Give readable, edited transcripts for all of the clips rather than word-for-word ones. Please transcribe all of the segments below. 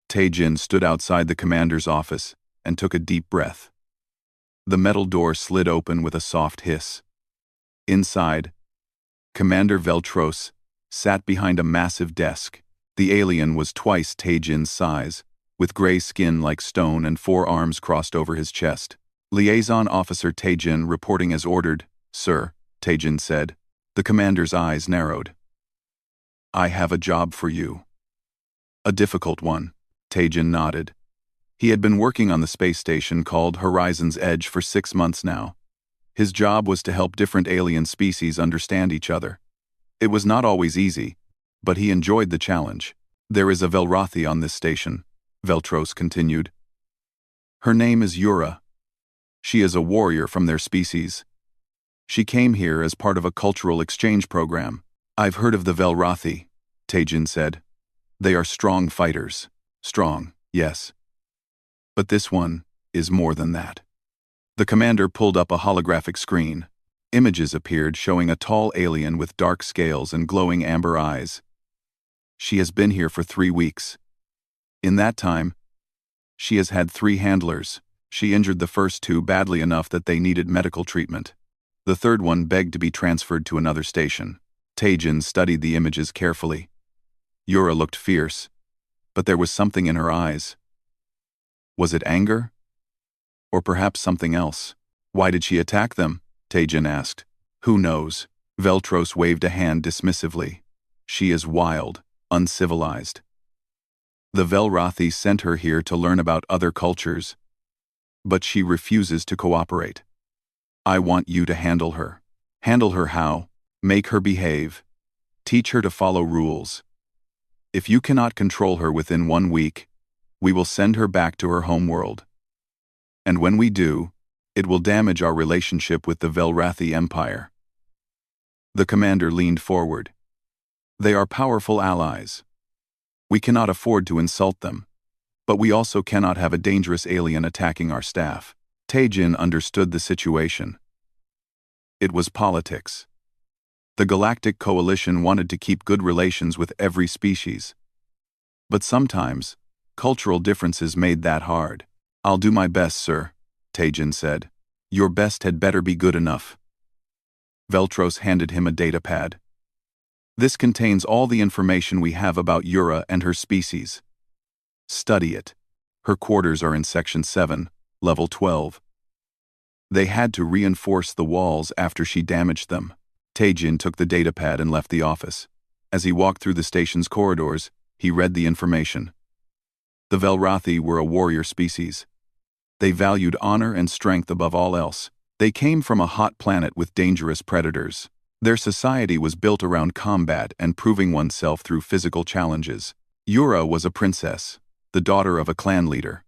Tae-jin stood outside the commander's office and took a deep breath. The metal door slid open with a soft hiss. Inside, Commander Veltros sat behind a massive desk. The alien was twice Tae-jin's size, with gray skin like stone and 4 arms crossed over his chest. Liaison Officer Tae-jin reporting as ordered, "Sir," Tae-jin said. The commander's eyes narrowed. "I have a job for you." "A difficult one," Tae-jin nodded. He had been working on the space station called Horizon's Edge for 6 months now. His job was to help different alien species understand each other. It was not always easy, but he enjoyed the challenge. "There is a Velrothi on this station," Veltros continued. "Her name is Yura. She is a warrior from their species. She came here as part of a cultural exchange program." "I've heard of the Velrothi," Tae-jin said. "They are strong fighters." "Strong, yes. But this one is more than that." The commander pulled up a holographic screen. Images appeared showing a tall alien with dark scales and glowing amber eyes. "She has been here for 3 weeks. In that time, she has had 3 handlers. She injured the first 2 badly enough that they needed medical treatment. The third one begged to be transferred to another station." Tae-jin studied the images carefully. Yura looked fierce, but there was something in her eyes. Was it anger? Or perhaps something else? "Why did she attack them?" Tae-jin asked. "Who knows?" Veltros waved a hand dismissively. "She is wild, uncivilized. The Velrothi sent her here to learn about other cultures, but she refuses to cooperate. I want you to handle her." "Handle her how?" "Make her behave. Teach her to follow rules. If you cannot control her within 1 week, we will send her back to her homeworld. And when we do, it will damage our relationship with the Velrothi Empire." The commander leaned forward. "They are powerful allies. We cannot afford to insult them, but we also cannot have a dangerous alien attacking our staff." Tae-jin understood the situation. It was politics. The Galactic Coalition wanted to keep good relations with every species. But sometimes, cultural differences made that hard. "I'll do my best, sir," Tae-jin said. "Your best had better be good enough." Veltros handed him a datapad. "This contains all the information we have about Yura and her species. Study it. Her quarters are in Section 7, Level 12. They had to reinforce the walls after she damaged them." Tae-jin took the datapad and left the office. As he walked through the station's corridors, he read the information. The Velrothi were a warrior species. They valued honor and strength above all else. They came from a hot planet with dangerous predators. Their society was built around combat and proving oneself through physical challenges. Yura was a princess, the daughter of a clan leader.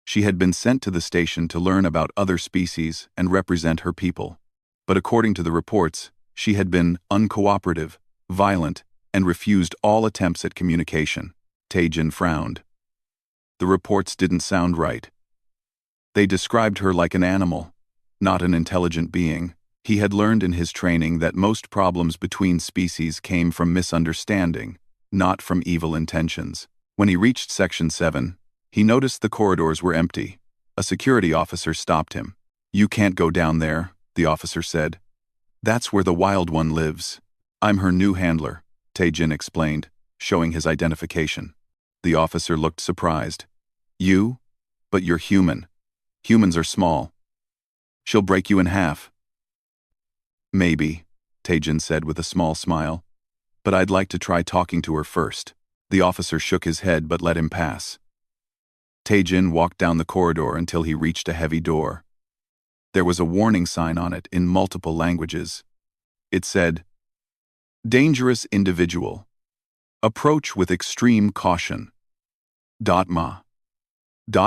She had been sent to the station to learn about other species and represent her people. But according to the reports, she had been uncooperative, violent, and refused all attempts at communication. Tae-jin frowned. The reports didn't sound right. They described her like an animal, not an intelligent being. He had learned in his training that most problems between species came from misunderstanding, not from evil intentions. When he reached Section 7, he noticed the corridors were empty. A security officer stopped him. "You can't go down there," the officer said. "That's where the wild one lives." "I'm her new handler," Tae-jin explained, showing his identification. The officer looked surprised. "You? But you're human. Humans are small. She'll break you in half." "Maybe," Tae-jin said with a small smile. "But I'd like to try talking to her first." The officer shook his head but let him pass. Tae-jin walked down the corridor until he reached a heavy door. There was a warning sign on it in multiple languages. It said, "Dangerous individual. Approach with extreme caution. Ma.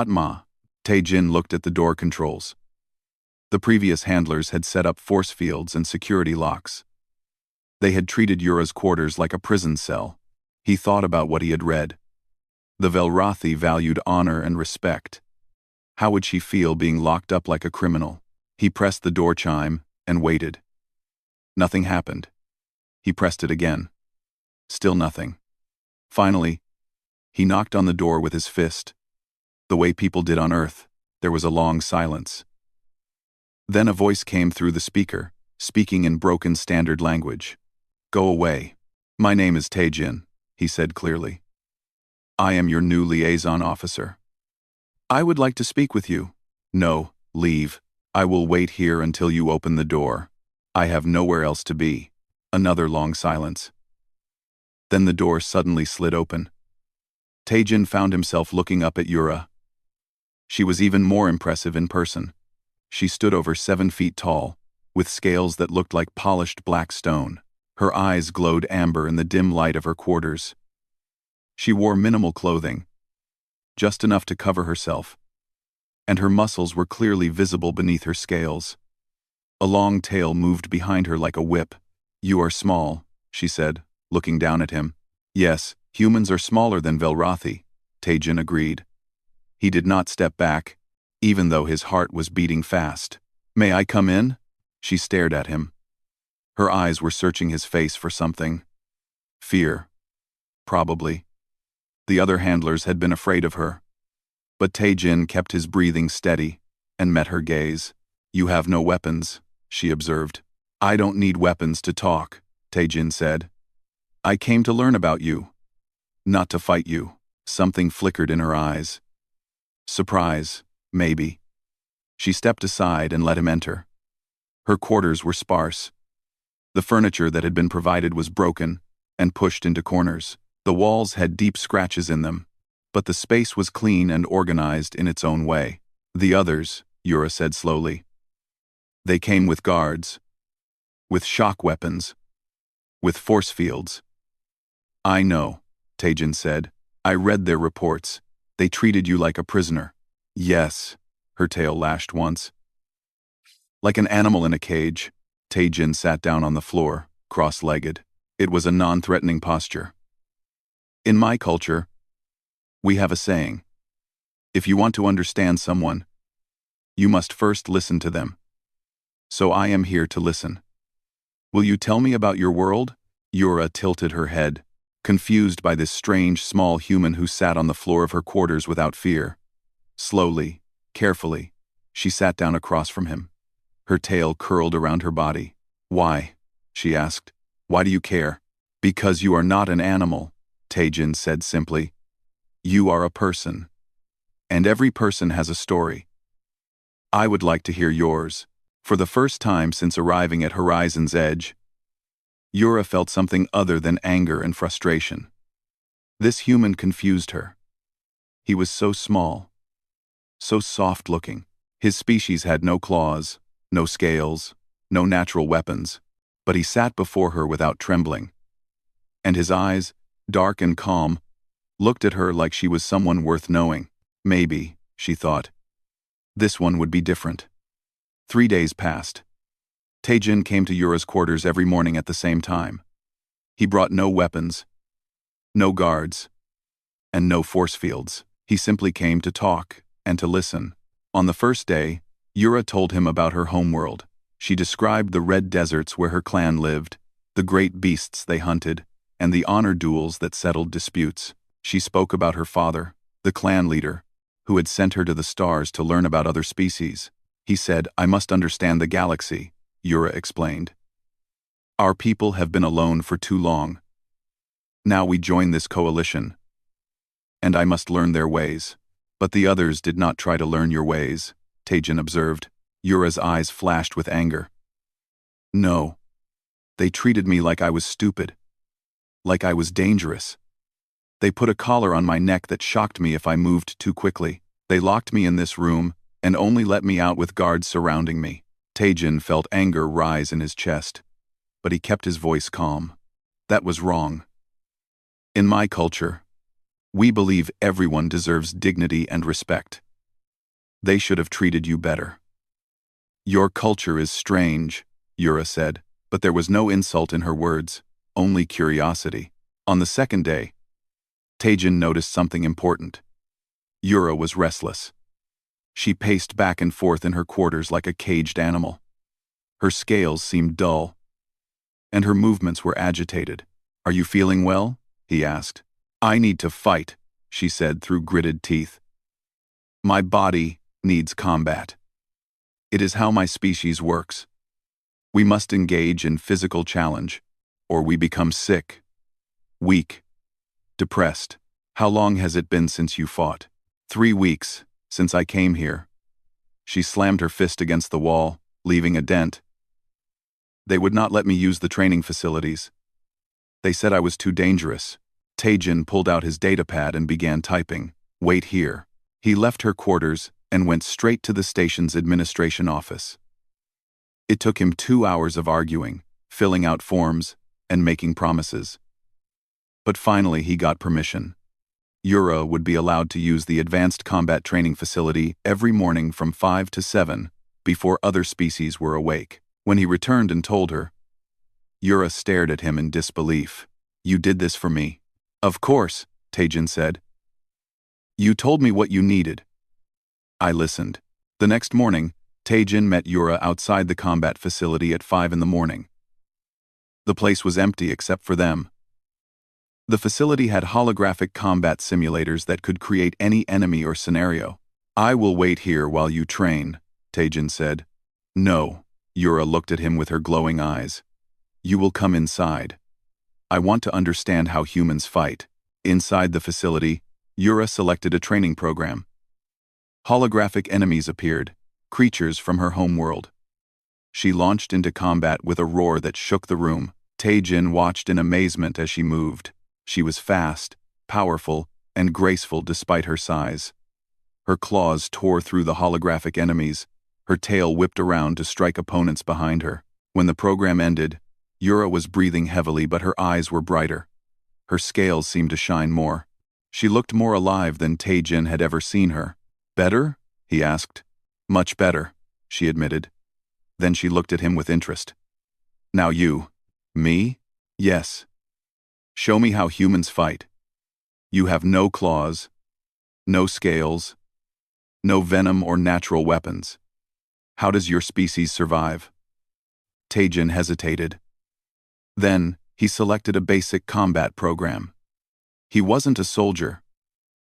Ma." Tae-jin looked at the door controls. The previous handlers had set up force fields and security locks. They had treated Yura's quarters like a prison cell. He thought about what he had read. The Velrothi valued honor and respect. How would she feel being locked up like a criminal? He pressed the door chime and waited. Nothing happened. He pressed it again. Still nothing. Finally, He knocked on the door with his fist. The way people did on Earth. There was a long silence. Then a voice came through the speaker, speaking in broken standard language. "Go away. My name is Taejin," he said clearly. "I am your new liaison officer. I would like to speak with you." "No, leave. I will wait here until you open the door. I have nowhere else to be." Another long silence. Then the door suddenly slid open. Taejin found himself looking up at Yura. She was even more impressive in person. She stood over 7 feet tall, with scales that looked like polished black stone. Her eyes glowed amber in the dim light of her quarters. She wore minimal clothing, just enough to cover herself, and her muscles were clearly visible beneath her scales. A long tail moved behind her like a whip. "You are small," she said, looking down at him. "Yes, humans are smaller than Velrathi," Taejin agreed. He did not step back, even though his heart was beating fast. "May I come in?" She stared at him. Her eyes were searching his face for something. Fear. Probably. The other handlers had been afraid of her. But Taejin kept his breathing steady and met her gaze. "You have no weapons," she observed. "I don't need weapons to talk," Taejin said. "I came to learn about you, not to fight you." Something flickered in her eyes. Surprise, maybe. She stepped aside and let him enter. Her quarters were sparse. The furniture that had been provided was broken and pushed into corners. The walls had deep scratches in them, but the space was clean and organized in its own way. "The others," Yura said slowly. "They came with guards, with shock weapons, with force fields." "I know," Taejin said. "I read their reports. They treated you like a prisoner." "Yes," her tail lashed once. Like an animal in a cage, Taejin sat down on the floor, cross-legged. It was a non-threatening posture. "In my culture, we have a saying. If you want to understand someone, you must first listen to them. So I am here to listen. Will you tell me about your world?" Yura tilted her head, confused by this strange small human who sat on the floor of her quarters without fear. Slowly, carefully, she sat down across from him. Her tail curled around her body. "Why?" she asked. "Why do you care?" "Because you are not an animal," Taejin said simply. "You are a person. And every person has a story. I would like to hear yours." For the first time since arriving at Horizon's Edge, Yura felt something other than anger and frustration. This human confused her. He was so small, so soft-looking. His species had no claws, no scales, no natural weapons, but he sat before her without trembling. And his eyes, dark and calm, looked at her like she was someone worth knowing. Maybe, she thought, this one would be different. 3 days passed. Taejin came to Yura's quarters every morning at the same time. He brought no weapons, no guards, and no force fields. He simply came to talk and to listen. On the first day, Yura told him about her homeworld. She described the red deserts where her clan lived, the great beasts they hunted, and the honor duels that settled disputes. She spoke about her father, the clan leader, who had sent her to the stars to learn about other species. He said, "I must understand the galaxy," Yura explained. "Our people have been alone for too long. Now we join this coalition, and I must learn their ways." "But the others did not try to learn your ways," Taejin observed. Yura's eyes flashed with anger. "No. They treated me like I was stupid, like I was dangerous. They put a collar on my neck that shocked me if I moved too quickly. They locked me in this room and only let me out with guards surrounding me." Taejin felt anger rise in his chest, but he kept his voice calm. "That was wrong. In my culture, we believe everyone deserves dignity and respect. They should have treated you better." "Your culture is strange," Yura said, but there was no insult in her words, only curiosity. On the second day, Taejin noticed something important. Yura was restless. She paced back and forth in her quarters like a caged animal. Her scales seemed dull, and her movements were agitated. "Are you feeling well?" he asked. "I need to fight," she said through gritted teeth. My body needs combat. It is how my species works. We must engage in physical challenge, or we become sick, weak, depressed. How long has it been since you fought? 3 weeks, since I came here. She slammed her fist against the wall, leaving a dent. They would not let me use the training facilities. They said I was too dangerous. Taejin pulled out his datapad and began typing. Wait here. He left her quarters and went straight to the station's administration office. It took him 2 hours of arguing, filling out forms, and making promises. But finally he got permission. Yura would be allowed to use the advanced combat training facility every morning from 5 to 7, before other species were awake. When he returned and told her, Yura stared at him in disbelief. You did this for me. Of course, Taejin said. You told me what you needed. I listened. The next morning, Taejin met Yura outside the combat facility at 5 in the morning. The place was empty except for them. The facility had holographic combat simulators that could create any enemy or scenario. I will wait here while you train, Taejin said. No, Yura looked at him with her glowing eyes. You will come inside. I want to understand how humans fight. Inside the facility, Yura selected a training program. Holographic enemies appeared, creatures from her homeworld. She launched into combat with a roar that shook the room. Taejin watched in amazement as she moved. She was fast, powerful, and graceful despite her size. Her claws tore through the holographic enemies. Her tail whipped around to strike opponents behind her. When the program ended, Yura was breathing heavily, but her eyes were brighter. Her scales seemed to shine more. She looked more alive than Taejin had ever seen her. Better? He asked. Much better, she admitted. Then she looked at him with interest. Now you. Me? Yes. Show me how humans fight. You have no claws, no scales, no venom or natural weapons. How does your species survive? Taejin hesitated. Then, he selected a basic combat program. He wasn't a soldier,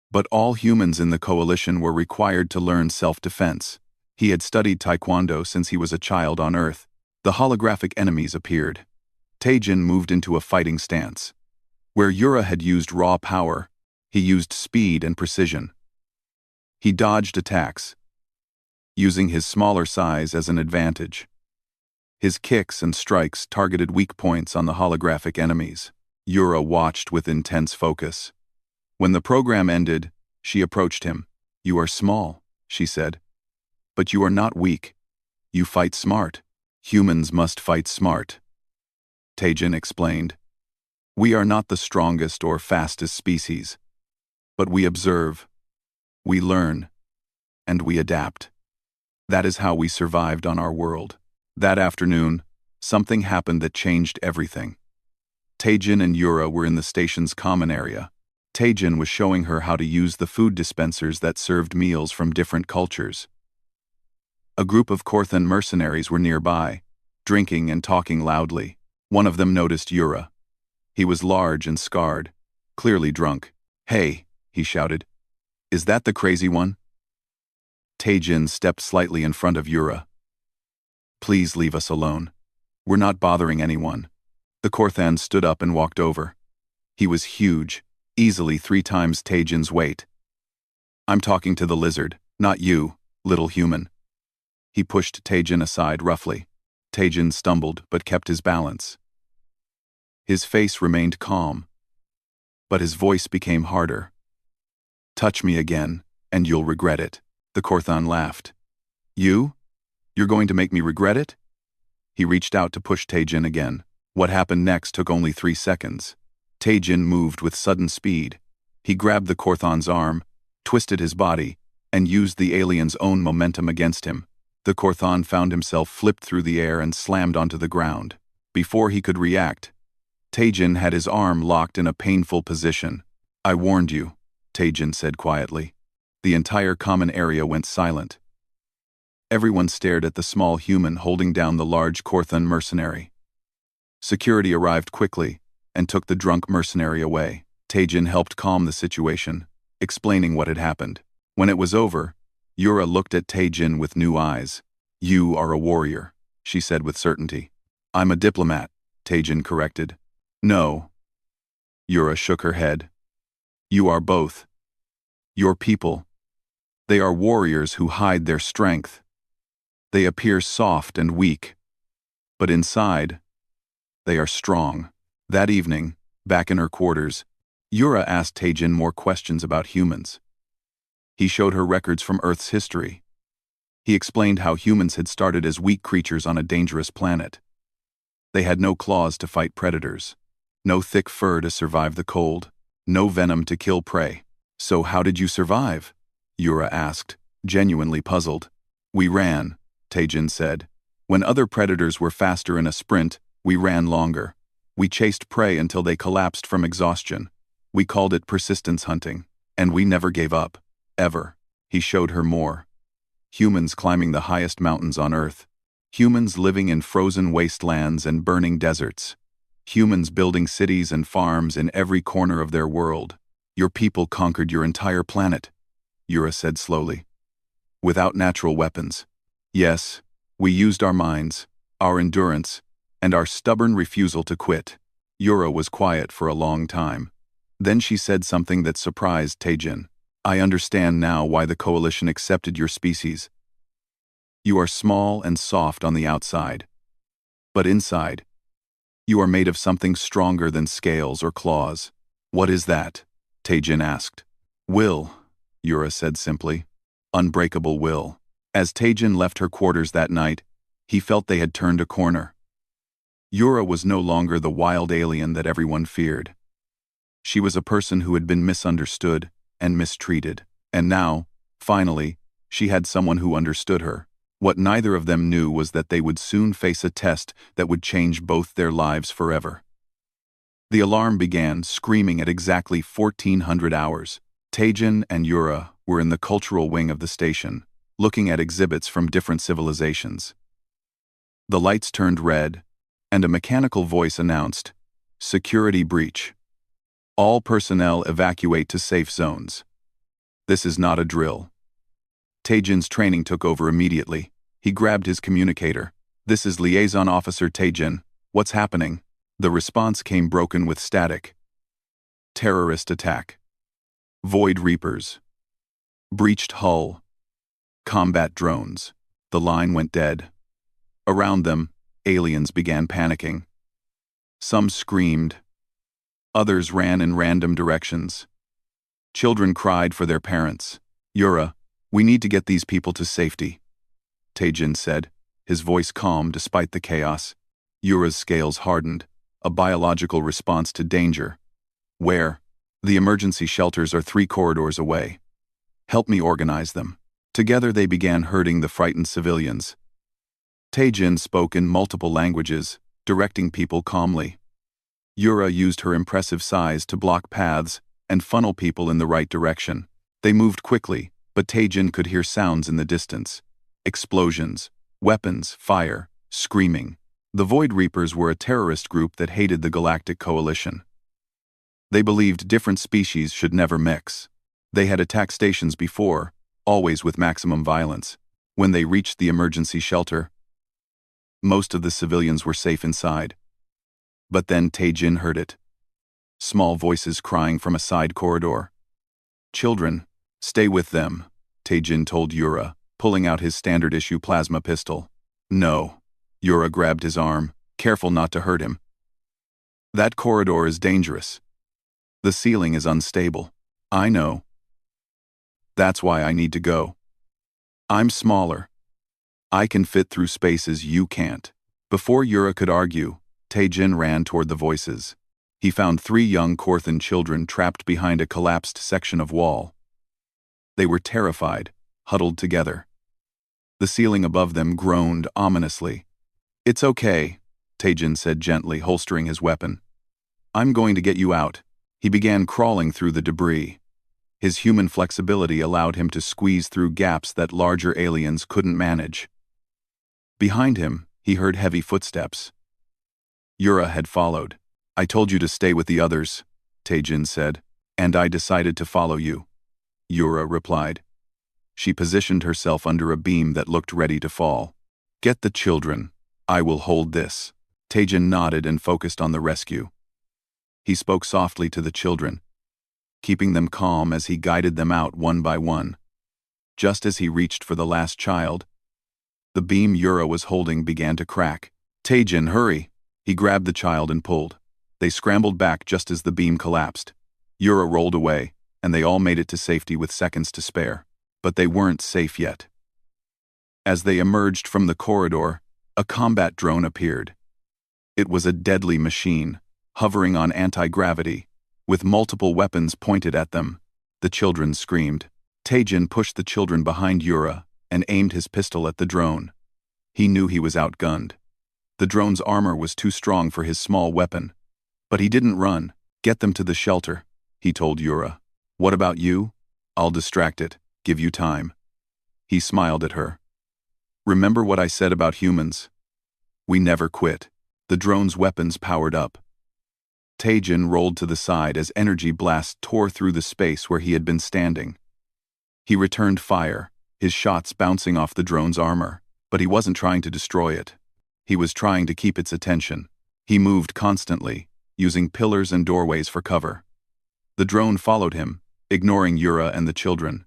but all humans in the coalition were required to learn self-defense. He had studied Taekwondo since he was a child on Earth. The holographic enemies appeared. Taejin moved into a fighting stance. Where Yura had used raw power, he used speed and precision. He dodged attacks, using his smaller size as an advantage. His kicks and strikes targeted weak points on the holographic enemies. Yura watched with intense focus. When the program ended, she approached him. You are small, she said. But you are not weak. You fight smart. Humans must fight smart. Taejin explained. We are not the strongest or fastest species, but we observe, we learn, and we adapt. That is how we survived on our world. That afternoon, something happened that changed everything. Taejin and Yura were in the station's common area. Taejin was showing her how to use the food dispensers that served meals from different cultures. A group of Korthan mercenaries were nearby, drinking and talking loudly. One of them noticed Yura. He was large and scarred, clearly drunk. Hey, he shouted. Is that the crazy one? Taejin stepped slightly in front of Yura. Please leave us alone. We're not bothering anyone. The Korthan stood up and walked over. He was huge, easily 3 times Taejin's weight. I'm talking to the lizard, not you, little human. He pushed Taejin aside roughly. Taejin stumbled but kept his balance. His face remained calm, but his voice became harder. Touch me again, and you'll regret it. The Korthan laughed. You? You're going to make me regret it? He reached out to push Taejin again. What happened next took only 3 seconds. Taejin moved with sudden speed. He grabbed the Korthan's arm, twisted his body, and used the alien's own momentum against him. The Korthan found himself flipped through the air and slammed onto the ground. Before he could react, Taejin had his arm locked in a painful position. I warned you, Taejin said quietly. The entire common area went silent. Everyone stared at the small human holding down the large Korthan mercenary. Security arrived quickly and took the drunk mercenary away. Taejin helped calm the situation. explaining what had happened. When it was over, Yura looked at Taejin with new eyes. "You are a warrior," she said with certainty. "I'm a diplomat," Taejin corrected. "No." Yura shook her head. "You are both. Your people. They are warriors who hide their strength. They appear soft and weak. But inside, they are strong." That evening, back in her quarters, Yura asked Taejin more questions about humans. He showed her records from Earth's history. He explained how humans had started as weak creatures on a dangerous planet. They had no claws to fight predators, no thick fur to survive the cold, no venom to kill prey. "So how did you survive?" Yura asked, genuinely puzzled. "We ran," Taejin said. "When other predators were faster in a sprint, we ran longer. We chased prey until they collapsed from exhaustion. We called it persistence hunting. And we never gave up. Ever." He showed her more. Humans climbing the highest mountains on Earth. Humans living in frozen wastelands and burning deserts. Humans building cities and farms in every corner of their world. "Your people conquered your entire planet," Yura said slowly. "Without natural weapons. Yes, we used our minds, our endurance, and our stubborn refusal to quit." Yura was quiet for a long time. Then she said something that surprised Taejin. "I understand now why the Coalition accepted your species. You are small and soft on the outside. But inside, you are made of something stronger than scales or claws." "What is that?" Taejin asked. "Will," Yura said simply. "Unbreakable will." As Taejin left her quarters that night, he felt they had turned a corner. Yura was no longer the wild alien that everyone feared. She was a person who had been misunderstood and mistreated. And now, finally, she had someone who understood her. What neither of them knew was that they would soon face a test that would change both their lives forever. The alarm began, screaming at exactly 1400 hours. Taejin and Yura were in the cultural wing of the station, looking at exhibits from different civilizations. The lights turned red, and a mechanical voice announced, "Security breach. All personnel evacuate to safe zones." This is not a drill. Taejin's training took over immediately. He grabbed his communicator. "This is Liaison Officer Taejin. What's happening?" The response came broken with static. "Terrorist attack. Void Reapers. Breached hull. Combat drones." The line went dead. Around them, aliens began panicking. Some screamed. Others ran in random directions. Children cried for their parents. "Yura, we need to get these people to safety," Taejin said, his voice calm despite the chaos. Yura's scales hardened, a biological response to danger. "Where?" "The emergency shelters are 3 corridors away. Help me organize them." Together they began herding the frightened civilians. Taejin spoke in multiple languages, directing people calmly. Yura used her impressive size to block paths and funnel people in the right direction. They moved quickly, but Taejin could hear sounds in the distance. Explosions, weapons, fire, screaming. The Void Reapers were a terrorist group that hated the Galactic Coalition. They believed different species should never mix. They had attacked stations before, always with maximum violence. When they reached the emergency shelter, most of the civilians were safe inside. But then Taejin heard it. Small voices crying from a side corridor. "Children, stay with them," Taejin told Yura, pulling out his standard-issue plasma pistol. "No." Yura grabbed his arm, careful not to hurt him. "That corridor is dangerous. The ceiling is unstable." "I know. That's why I need to go. I'm smaller. I can fit through spaces you can't." Before Yura could argue, Taejin ran toward the voices. He found 3 young Korthan children trapped behind a collapsed section of wall. They were terrified, huddled together. The ceiling above them groaned ominously. "It's okay," Taejin said gently, holstering his weapon. "I'm going to get you out." He began crawling through the debris. His human flexibility allowed him to squeeze through gaps that larger aliens couldn't manage. Behind him, he heard heavy footsteps. Yura had followed. "I told you to stay with the others," Taejin said, "and I decided to follow you." Yura replied. She positioned herself under a beam that looked ready to fall. Get the children. I will hold this. Teijin nodded and focused on the rescue. He spoke softly to the children, keeping them calm as he guided them out one by one. Just as he reached for the last child, the beam Yura was holding began to crack. Teijin, hurry! He grabbed the child and pulled. They scrambled back just as the beam collapsed. Yura rolled away, and they all made it to safety with seconds to spare. But they weren't safe yet. As they emerged from the corridor, a combat drone appeared. It was a deadly machine, hovering on anti-gravity, with multiple weapons pointed at them. The children screamed. Teijin pushed the children behind Yura and aimed his pistol at the drone. He knew he was outgunned. The drone's armor was too strong for his small weapon. But he didn't run. Get them to the shelter, he told Yura. What about you? I'll distract it. Give you time. He smiled at her. Remember what I said about humans? We never quit. The drone's weapons powered up. Teijin rolled to the side as energy blasts tore through the space where he had been standing. He returned fire, his shots bouncing off the drone's armor, but he wasn't trying to destroy it. He was trying to keep its attention. He moved constantly, using pillars and doorways for cover. The drone followed him, ignoring Yura and the children.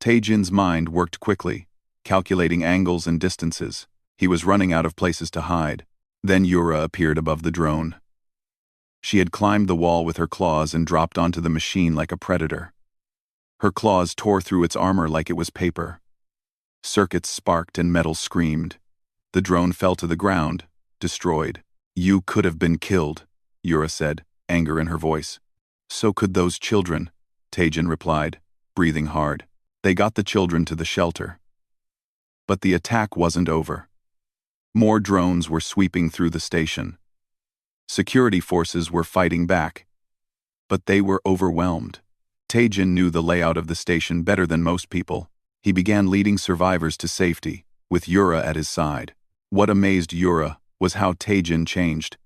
Teijin's mind worked quickly, calculating angles and distances. He was running out of places to hide. Then Yura appeared above the drone. She had climbed the wall with her claws and dropped onto the machine like a predator. Her claws tore through its armor like it was paper. Circuits sparked and metal screamed. The drone fell to the ground, destroyed. You could have been killed, Yura said, anger in her voice. So could those children, Teijin replied, breathing hard. They got the children to the shelter. But the attack wasn't over. More drones were sweeping through the station. Security forces were fighting back. But they were overwhelmed. Teijin knew the layout of the station better than most people. He began leading survivors to safety, with Yura at his side. What amazed Yura was how Teijin changed.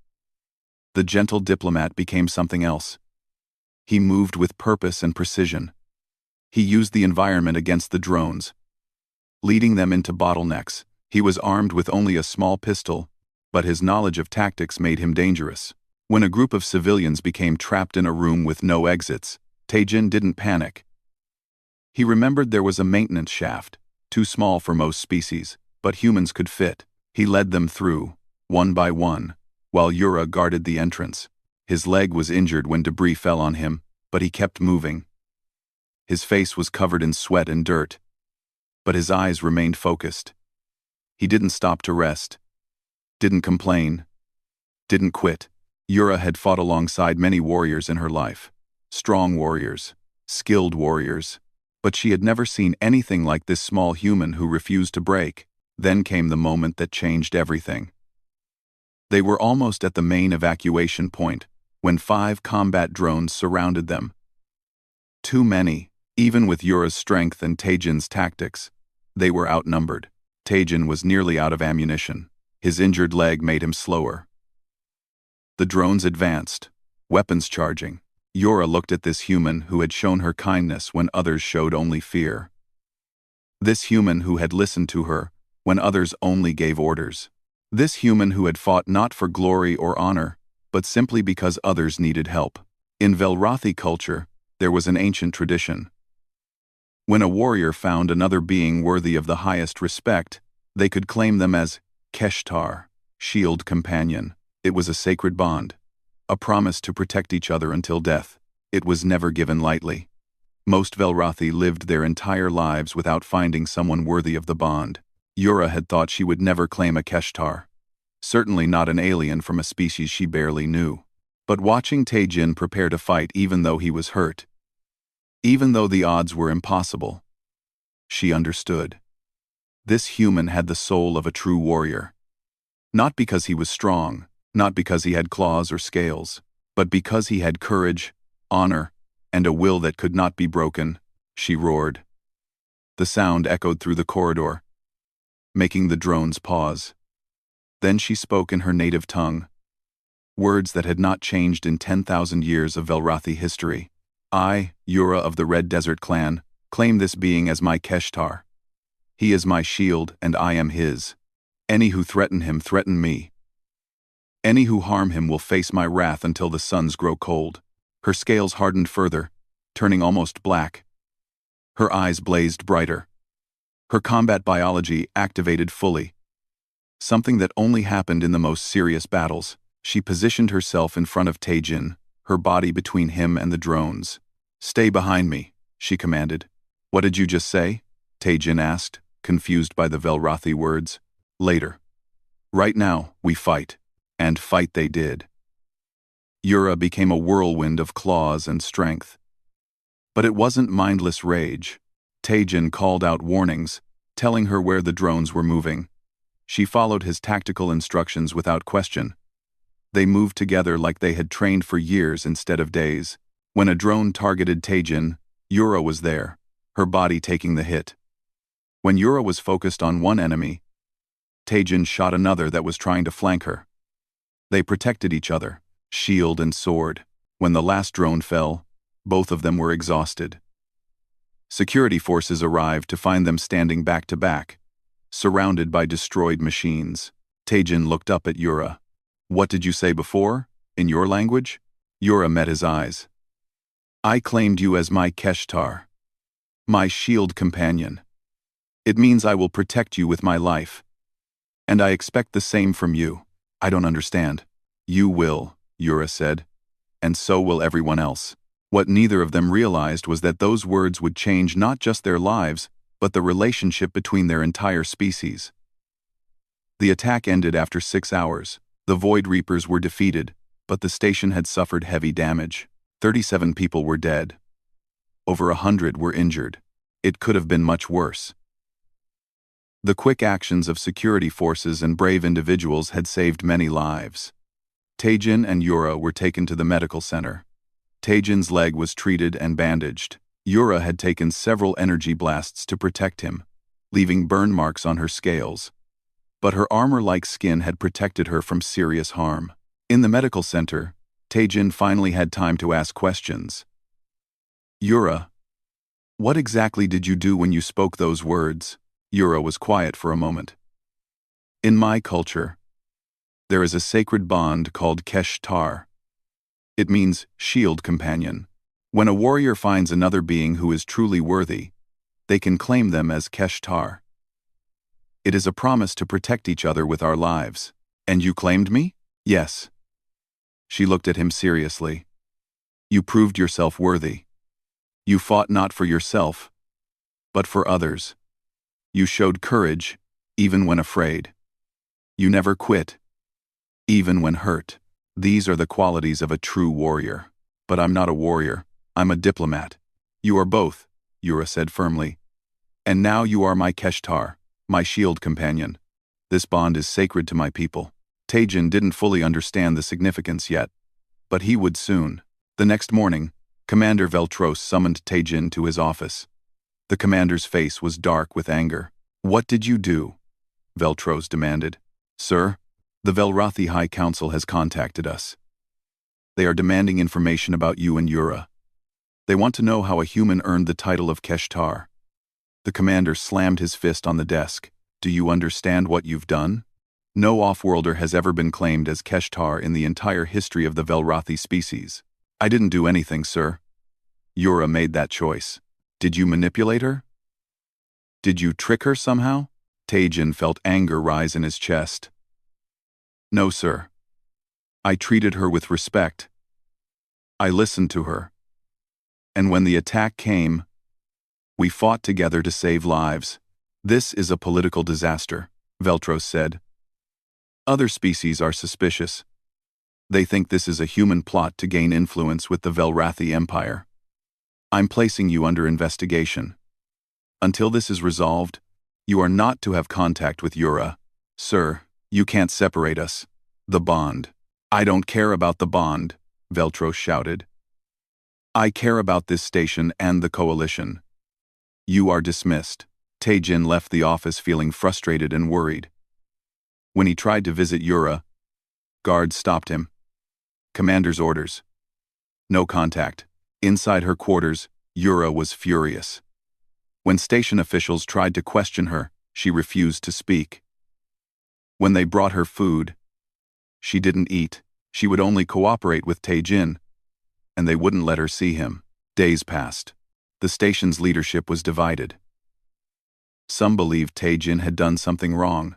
The gentle diplomat became something else. He moved with purpose and precision. He used the environment against the drones, leading them into bottlenecks. He was armed with only a small pistol, but his knowledge of tactics made him dangerous. When a group of civilians became trapped in a room with no exits, Teijin didn't panic. He remembered there was a maintenance shaft, too small for most species, but humans could fit. He led them through, one by one, while Yura guarded the entrance. His leg was injured when debris fell on him, but he kept moving. His face was covered in sweat and dirt, but his eyes remained focused. He didn't stop to rest, didn't complain, didn't quit. Yura had fought alongside many warriors in her life, strong warriors, skilled warriors, but she had never seen anything like this small human who refused to break. Then came the moment that changed everything. They were almost at the main evacuation point when 5 combat drones surrounded them. Too many, even with Yura's strength and Teijin's tactics. They were outnumbered. Teijin was nearly out of ammunition. His injured leg made him slower. The drones advanced, weapons charging. Yura looked at this human who had shown her kindness when others showed only fear. This human who had listened to her when others only gave orders. This human who had fought not for glory or honor, but simply because others needed help. In Velrathi culture, there was an ancient tradition. When a warrior found another being worthy of the highest respect, they could claim them as Keshtar, shield companion. It was a sacred bond, a promise to protect each other until death. It was never given lightly. Most Velrathi lived their entire lives without finding someone worthy of the bond. Yura had thought she would never claim a Keshtar, certainly not an alien from a species she barely knew. But watching Teijin prepare to fight even though he was hurt, even though the odds were impossible, she understood. This human had the soul of a true warrior. Not because he was strong, not because he had claws or scales, but because he had courage, honor, and a will that could not be broken. She roared. The sound echoed through the corridor, making the drones pause. Then she spoke in her native tongue, words that had not changed in 10,000 years of Velrathi history. I, Yura of the Red Desert Clan, Claim this being as my Keshtar. He is my shield, and I am his. Any who threaten him threaten me. Any who harm him will face my wrath until the suns grow cold." Her scales hardened further, turning almost black. Her eyes blazed brighter. Her combat biology activated fully. Something that only happened in the most serious battles. She positioned herself in front of Taejin, her body between him and the drones. "Stay behind me," she commanded. "What did you just say?" Taejin asked, confused by the Velrathi words. "Later. Right now, we fight." And fight they did. Yura became a whirlwind of claws and strength. But it wasn't mindless rage. Taejin called out warnings, telling her where the drones were moving. She followed his tactical instructions without question. They moved together like they had trained for years instead of days. When a drone targeted Taejin, Yura was there, her body taking the hit. When Yura was focused on one enemy, Taejin shot another that was trying to flank her. They protected each other, shield and sword. When the last drone fell, both of them were exhausted. Security forces arrived to find them standing back to back, surrounded by destroyed machines. Taejin looked up at Yura. "What did you say before, in your language?" Yura met his eyes. "I claimed you as my Keshtar, my shield companion. It means I will protect you with my life. And I expect the same from you." "I don't understand." "You will," Yura said. "And so will everyone else." What neither of them realized was that those words would change not just their lives, but the relationship between their entire species. The attack ended after 6 hours. The Void Reapers were defeated, but the station had suffered heavy damage. 37 people were dead. Over 100 were injured. It could have been much worse. The quick actions of security forces and brave individuals had saved many lives. Taejin and Yura were taken to the medical center. Taejin's leg was treated and bandaged. Yura had taken several energy blasts to protect him, leaving burn marks on her scales. But her armor-like skin had protected her from serious harm. In the medical center, Taejin finally had time to ask questions. "Yura, what exactly did you do when you spoke those words?" Yura was quiet for a moment. "In my culture, there is a sacred bond called Keshtar. It means shield companion. When a warrior finds another being who is truly worthy, they can claim them as Keshtar. It is a promise to protect each other with our lives." "And you claimed me?" "Yes." She looked at him seriously. "You proved yourself worthy. You fought not for yourself, but for others. You showed courage, even when afraid. You never quit, even when hurt. These are the qualities of a true warrior." "But I'm not a warrior. I'm a diplomat." "You are both," Yura said firmly. "And now you are my Keshtar, my shield companion. This bond is sacred to my people." Taejin didn't fully understand the significance yet, but he would soon. The next morning, Commander Veltros summoned Taejin to his office. The commander's face was dark with anger. "What did you do?" Veltros demanded. "Sir, the Velrathi High Council has contacted us. They are demanding information about you and Yura. They want to know how a human earned the title of Keshtar." The commander slammed his fist on the desk. "Do you understand what you've done? No off-worlder has ever been claimed as Keshtar in the entire history of the Velrathi species." "I didn't do anything, sir. Yura made that choice." "Did you manipulate her? Did you trick her somehow?" Taejin felt anger rise in his chest. "No, sir. I treated her with respect. I listened to her. And when the attack came, we fought together to save lives." "This is a political disaster," Veltros said. "Other species are suspicious. They think this is a human plot to gain influence with the Velrathi Empire. I'm placing you under investigation. Until this is resolved, you are not to have contact with Yura. Sir, you can't separate us. The bond." "I don't care about the bond," Veltros shouted. "I care about this station and the coalition. You are dismissed." Taejin left the office feeling frustrated and worried. When he tried to visit Yura, guards stopped him. "Commander's orders. No contact." Inside her quarters, Yura was furious. When station officials tried to question her, she refused to speak. When they brought her food, she didn't eat. She would only cooperate with Tae-jin, and they wouldn't let her see him. Days passed. The station's leadership was divided. Some believed Tae-jin had done something wrong.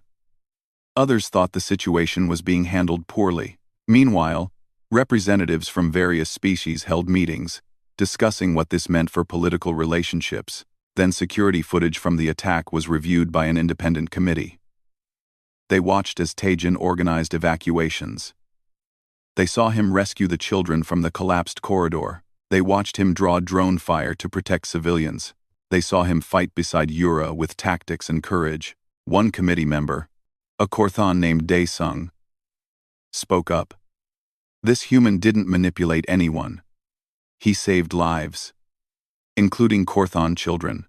Others thought the situation was being handled poorly. Meanwhile, representatives from various species held meetings, discussing what this meant for political relationships. Then security footage from the attack was reviewed by an independent committee. They watched as Tae-jin organized evacuations. They saw him rescue the children from the collapsed corridor. They watched him draw drone fire to protect civilians. They saw him fight beside Yura with tactics and courage. One committee member, a Korthon named Dae-sung, spoke up. This human didn't manipulate anyone. He saved lives, including Korthon children.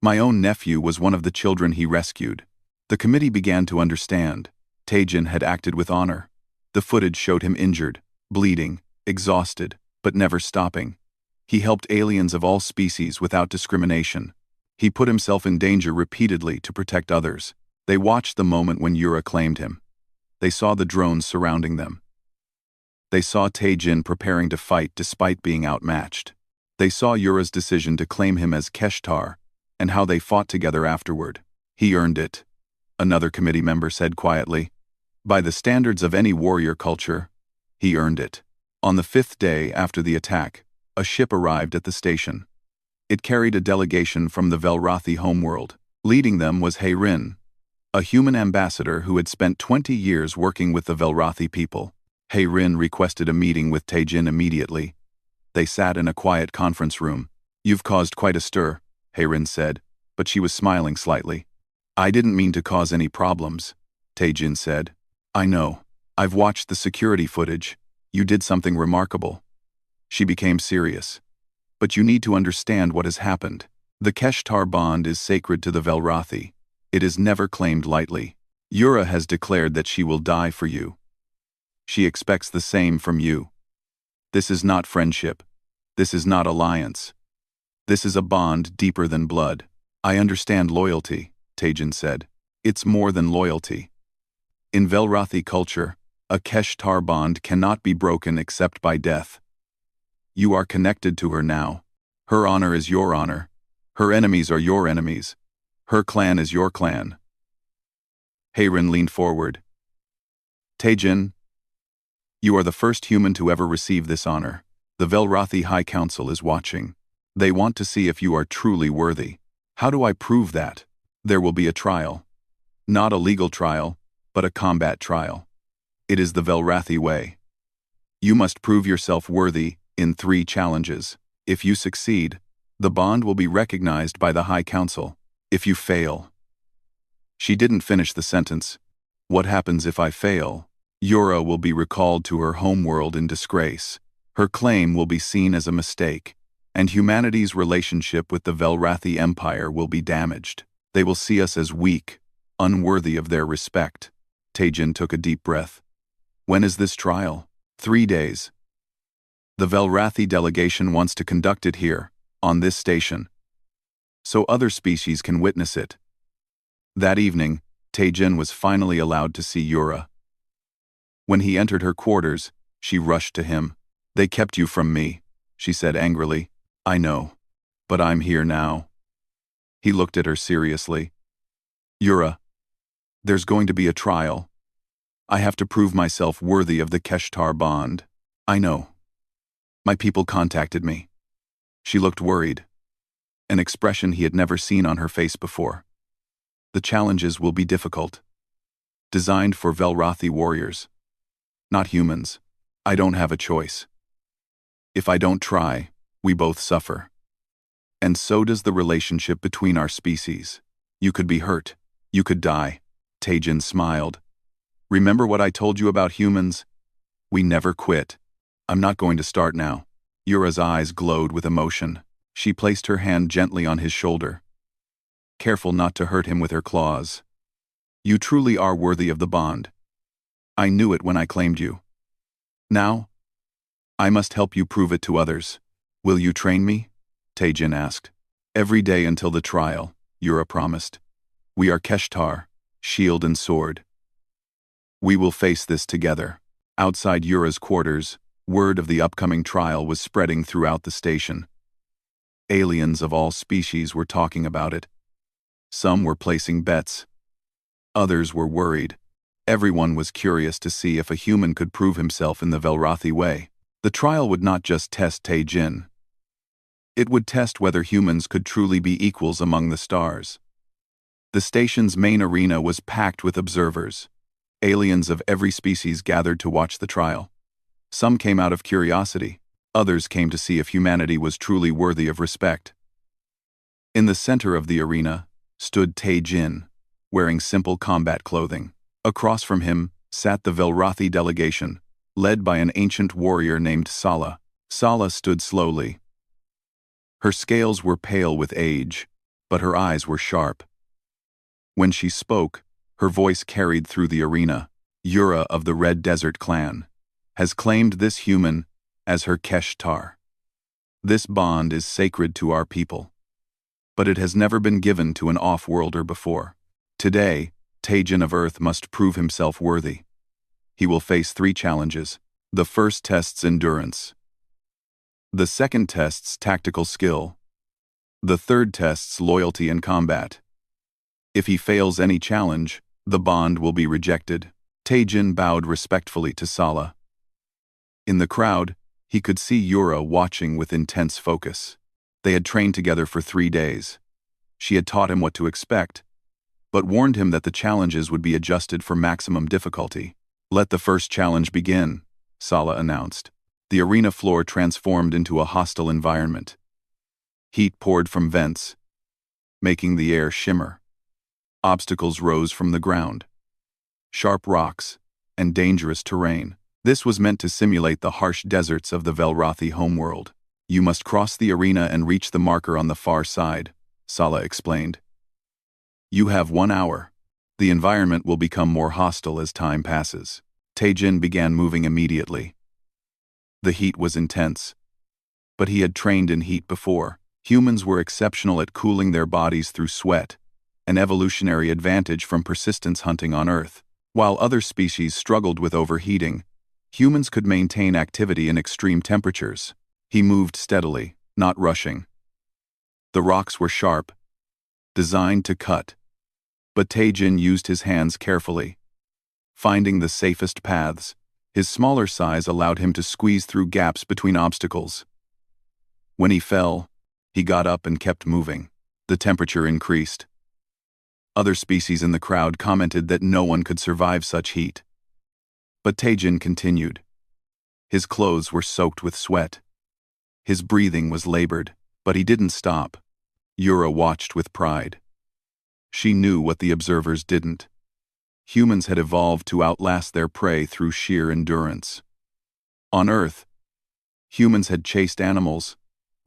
My own nephew was one of the children he rescued. The committee began to understand. Tae-jin had acted with honor. The footage showed him injured, bleeding, exhausted, but never stopping. He helped aliens of all species without discrimination. He put himself in danger repeatedly to protect others. They watched the moment when Yura claimed him. They saw the drones surrounding them. They saw Tae-jin preparing to fight despite being outmatched. They saw Yura's decision to claim him as Keshtar, and how they fought together afterward. He earned it, another committee member said quietly. By the standards of any warrior culture, he earned it. On the 5th day after the attack, a ship arrived at the station. It carried a delegation from the Velrathi homeworld. Leading them was Hae-rin, a human ambassador who had spent 20 years working with the Velrathi people. Hae-rin requested a meeting with Tae-jin immediately. They sat in a quiet conference room. You've caused quite a stir, Hae-rin said, but she was smiling slightly. I didn't mean to cause any problems, Tae-jin said. I know. I've watched the security footage. You did something remarkable. She became serious. But you need to understand what has happened. The Keshtar bond is sacred to the Velrathi. It is never claimed lightly. Yura has declared that she will die for you. She expects the same from you. This is not friendship. This is not alliance. This is a bond deeper than blood. I understand loyalty, Tae-jin said. It's more than loyalty. In Velrathi culture, a Keshtar bond cannot be broken except by death. You are connected to her now. Her honor is your honor. Her enemies are your enemies. Her clan is your clan. Hae-rin leaned forward. Tae-jin, you are the first human to ever receive this honor. The Velrathi High Council is watching. They want to see if you are truly worthy. How do I prove that? There will be a trial. Not a legal trial, but a combat trial. It is the Velrathi way. You must prove yourself worthy in 3 challenges. If you succeed, the bond will be recognized by the High Council. If you fail... She didn't finish the sentence. What happens if I fail? Yura will be recalled to her homeworld in disgrace. Her claim will be seen as a mistake, and humanity's relationship with the Velrathi Empire will be damaged. They will see us as weak, unworthy of their respect. Tae-jin took a deep breath. When is this trial? 3 days. The Velrathi delegation wants to conduct it here, on this station, so other species can witness it. That evening, Tae-jin was finally allowed to see Yura. When he entered her quarters, she rushed to him. They kept you from me, she said angrily. I know, but I'm here now. He looked at her seriously. Yura, there's going to be a trial. I have to prove myself worthy of the Keshtar bond. I know. My people contacted me. She looked worried, an expression he had never seen on her face before. The challenges will be difficult. Designed for Velrathi warriors. Not humans. I don't have a choice. If I don't try, we both suffer. And so does the relationship between our species. You could be hurt. You could die. Tae-jin smiled. Remember what I told you about humans? We never quit. I'm not going to start now. Yura's eyes glowed with emotion. She placed her hand gently on his shoulder, careful not to hurt him with her claws. You truly are worthy of the bond. I knew it when I claimed you. Now, I must help you prove it to others. Will you train me? Tae-jin asked. Every day until the trial, Yura promised. We are Keshtar, shield and sword. We will face this together. Outside Yura's quarters, word of the upcoming trial was spreading throughout the station. Aliens of all species were talking about it. Some were placing bets. Others were worried. Everyone was curious to see if a human could prove himself in the Velrathi way. The trial would not just test Tae-Jin. It would test whether humans could truly be equals among the stars. The station's main arena was packed with observers. Aliens of every species gathered to watch the trial. Some came out of curiosity. Others came to see if humanity was truly worthy of respect. In the center of the arena stood Tae-Jin, wearing simple combat clothing. Across from him sat the Velrathi delegation, led by an ancient warrior named Sala. Sala stood slowly. Her scales were pale with age, but her eyes were sharp. When she spoke, her voice carried through the arena. Yura of the Red Desert clan has claimed this human as her Keshtar. This bond is sacred to our people, but it has never been given to an off-worlder before. Today, Tae-Jin of Earth must prove himself worthy. He will face 3 challenges. The first tests endurance. The second tests tactical skill. The third tests loyalty in combat. If he fails any challenge, the bond will be rejected. Tae-Jin bowed respectfully to Sala. In the crowd, he could see Yura watching with intense focus. They had trained together for 3 days. She had taught him what to expect, but warned him that the challenges would be adjusted for maximum difficulty. Let the first challenge begin, Sala announced. The arena floor transformed into a hostile environment. Heat poured from vents, making the air shimmer. Obstacles rose from the ground. Sharp rocks and dangerous terrain. This was meant to simulate the harsh deserts of the Velrathi homeworld. You must cross the arena and reach the marker on the far side, Sala explained. You have 1 hour. The environment will become more hostile as time passes. Tae-Jin began moving immediately. The heat was intense, but he had trained in heat before. Humans were exceptional at cooling their bodies through sweat, an evolutionary advantage from persistence hunting on Earth. While other species struggled with overheating, humans could maintain activity in extreme temperatures. He moved steadily, not rushing. The rocks were sharp, designed to cut, but Tae-Jin used his hands carefully, finding the safest paths. His smaller size allowed him to squeeze through gaps between obstacles. When he fell, he got up and kept moving. The temperature increased. Other species in the crowd commented that no one could survive such heat. But Tae-Jin continued. His clothes were soaked with sweat. His breathing was labored, but he didn't stop. Yura watched with pride. She knew what the observers didn't. Humans had evolved to outlast their prey through sheer endurance. On Earth, humans had chased animals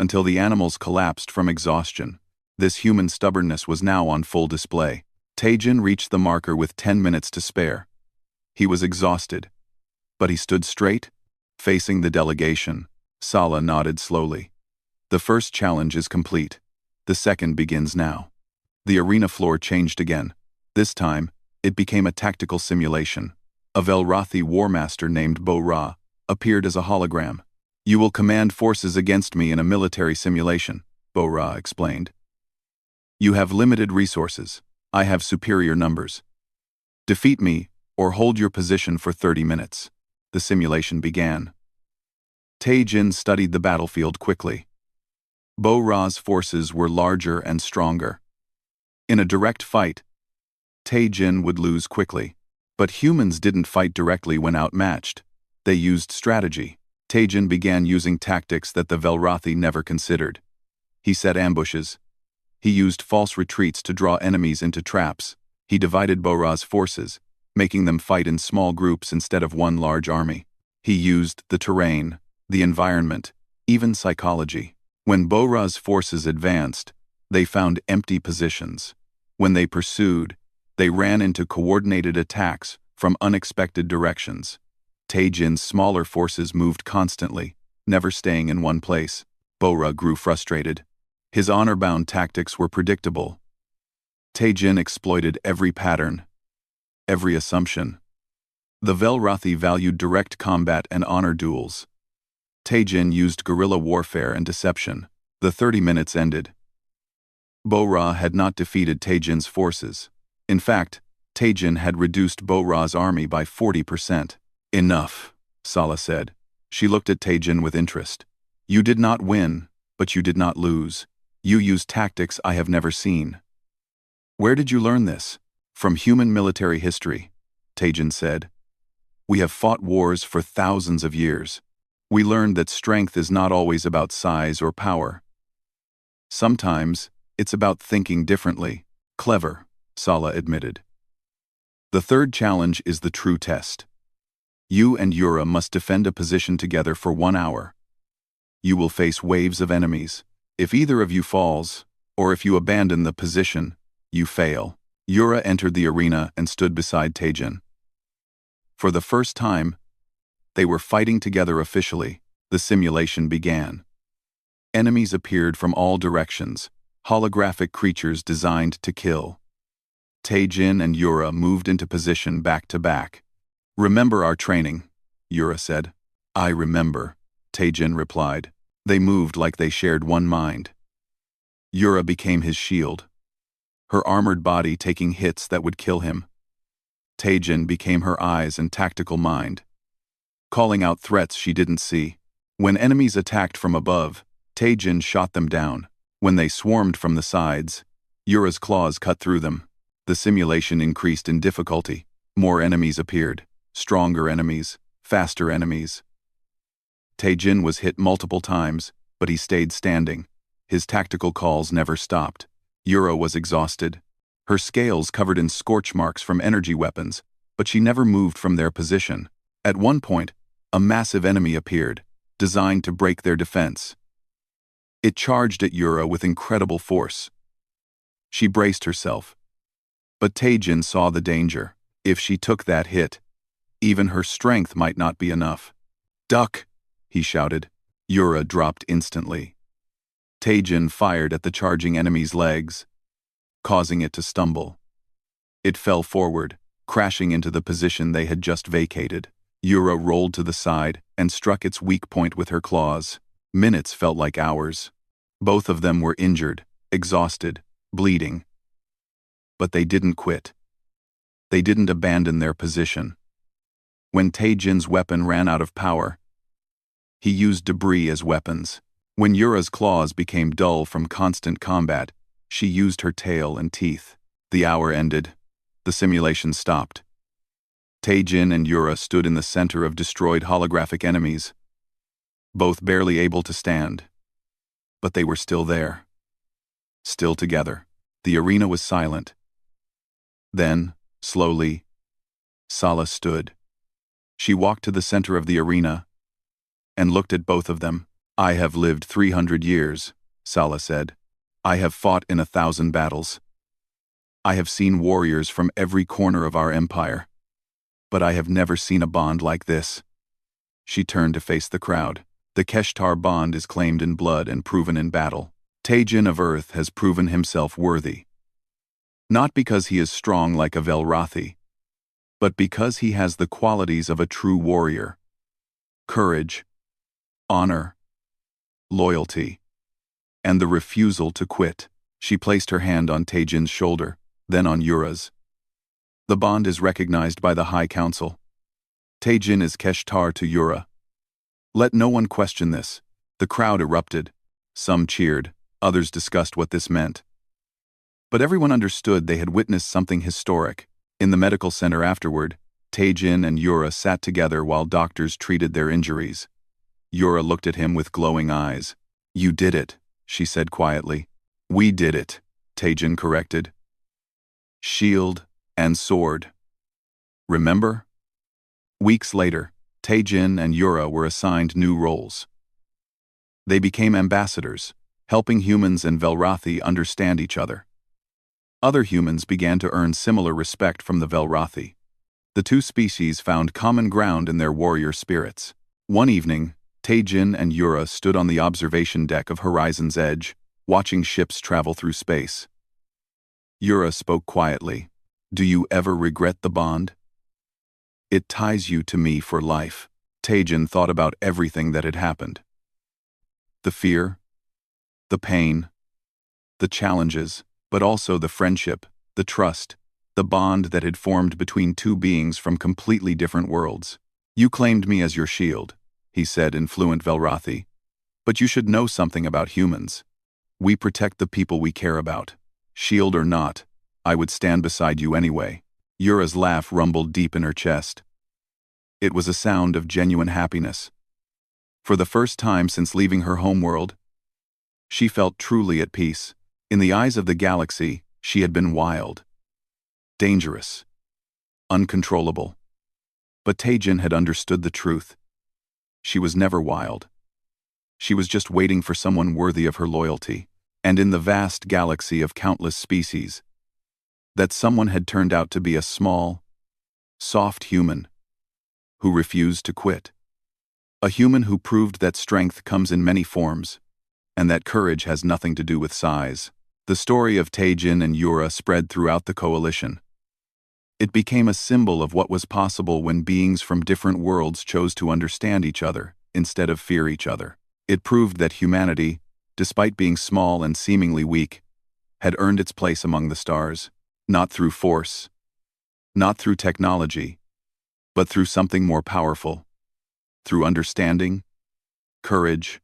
until the animals collapsed from exhaustion. This human stubbornness was now on full display. Tae-Jin reached the marker with 10 minutes to spare. He was exhausted, but he stood straight, facing the delegation. Sala nodded slowly. The first challenge is complete. The second begins now. The arena floor changed again. This time, it became a tactical simulation. A Velrathi war master named Bo-Ra appeared as a hologram. You will command forces against me in a military simulation, Bo-Ra explained. You have limited resources. I have superior numbers. Defeat me, or hold your position for 30 minutes. The simulation began. Tae-Jin studied the battlefield quickly. Bo-Ra's forces were larger and stronger. In a direct fight, Tae-Jin would lose quickly. But humans didn't fight directly when outmatched. They used strategy. Tae-Jin began using tactics that the Velrathi never considered. He set ambushes. He used false retreats to draw enemies into traps. He divided Bo-Ra's forces, making them fight in small groups instead of one large army. He used the terrain, the environment, even psychology. When Bo-Ra's forces advanced, they found empty positions. When they pursued, they ran into coordinated attacks from unexpected directions. Tae-Jin's smaller forces moved constantly, never staying in one place. Bo-Ra grew frustrated. His honor-bound tactics were predictable. Taejin exploited every pattern, every assumption. The Velrathi valued direct combat and honor duels. Taejin used guerrilla warfare and deception. The 30 minutes ended. Bo-Ra had not defeated Taejin's forces. In fact, Taejin had reduced Bo-Ra's army by 40%. Enough, Sala said. She looked at Taejin with interest. You did not win, but you did not lose. You used tactics I have never seen. Where did you learn this? From human military history, Taejin said. We have fought wars for thousands of years. We learned that strength is not always about size or power. Sometimes, it's about thinking differently. Clever, Sala admitted. The third challenge is the true test. You and Yura must defend a position together for 1 hour. You will face waves of enemies. If either of you falls, or if you abandon the position, you fail. Yura entered the arena and stood beside Taejin. For the first time, they were fighting together officially. The simulation began. Enemies appeared from all directions, holographic creatures designed to kill. Taejin and Yura moved into position back to back. Remember our training, Yura said. I remember, Taejin replied. They moved like they shared one mind. Yura became his shield, her armored body taking hits that would kill him. Taejin became her eyes and tactical mind, calling out threats she didn't see. When enemies attacked from above, Taejin shot them down. When they swarmed from the sides, Yura's claws cut through them. The simulation increased in difficulty. More enemies appeared. Stronger enemies, faster enemies. Taejin was hit multiple times, but he stayed standing. His tactical calls never stopped. Yura was exhausted. Her scales covered in scorch marks from energy weapons, but she never moved from their position. At one point, a massive enemy appeared, designed to break their defense. It charged at Yura with incredible force. She braced herself. But Taejin saw the danger. If she took that hit, even her strength might not be enough. Duck, he shouted. Yura dropped instantly. Taejin fired at the charging enemy's legs, causing it to stumble. It fell forward, crashing into the position they had just vacated. Yura rolled to the side and struck its weak point with her claws. Minutes felt like hours. Both of them were injured, exhausted, bleeding. But they didn't quit. They didn't abandon their position. When Taejin's weapon ran out of power, he used debris as weapons. When Yura's claws became dull from constant combat, she used her tail and teeth. The hour ended. The simulation stopped. Taejin and Yura stood in the center of destroyed holographic enemies, both barely able to stand. But they were still there. Still together. The arena was silent. Then, slowly, Sala stood. She walked to the center of the arena and looked at both of them. I have lived 300 years, Sala said. I have fought in 1,000 battles. I have seen warriors from every corner of our empire. But I have never seen a bond like this. She turned to face the crowd. The Keshtar bond is claimed in blood and proven in battle. Taejin of Earth has proven himself worthy. Not because he is strong like a Velrathi, but because he has the qualities of a true warrior. Courage, honor, loyalty, and the refusal to quit. She placed her hand on Taejin's shoulder, then on Yura's. The bond is recognized by the High Council. Taejin is Keshtar to Yura. Let no one question this. The crowd erupted. Some cheered, others discussed what this meant. But everyone understood they had witnessed something historic. In the medical center afterward, Taejin and Yura sat together while doctors treated their injuries. Yura looked at him with glowing eyes. You did it, she said quietly. We did it, Taejin corrected. Shield and sword. Remember? Weeks later, Taejin and Yura were assigned new roles. They became ambassadors, helping humans and Velrathi understand each other. Other humans began to earn similar respect from the Velrathi. The two species found common ground in their warrior spirits. One evening, Taejin and Yura stood on the observation deck of Horizon's Edge, watching ships travel through space. Yura spoke quietly. Do you ever regret the bond? It ties you to me for life. Tejan thought about everything that had happened. The fear, the pain, the challenges, but also the friendship, the trust, the bond that had formed between two beings from completely different worlds. You claimed me as your shield, he said in fluent Velrathi. But you should know something about humans. We protect the people we care about. Shield or not, I would stand beside you anyway. Yura's laugh rumbled deep in her chest. It was a sound of genuine happiness. For the first time since leaving her homeworld, she felt truly at peace. In the eyes of the galaxy, she had been wild, dangerous, uncontrollable. But Tejan had understood the truth. She was never wild. She was just waiting for someone worthy of her loyalty. And in the vast galaxy of countless species, that someone had turned out to be a small, soft human who refused to quit. A human who proved that strength comes in many forms, and that courage has nothing to do with size. The story of Tejan and Yura spread throughout the coalition. It became a symbol of what was possible when beings from different worlds chose to understand each other instead of fear each other. It proved that humanity, despite being small and seemingly weak, had earned its place among the stars, not through force, not through technology, but through something more powerful, through understanding, courage,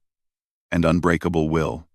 and unbreakable will.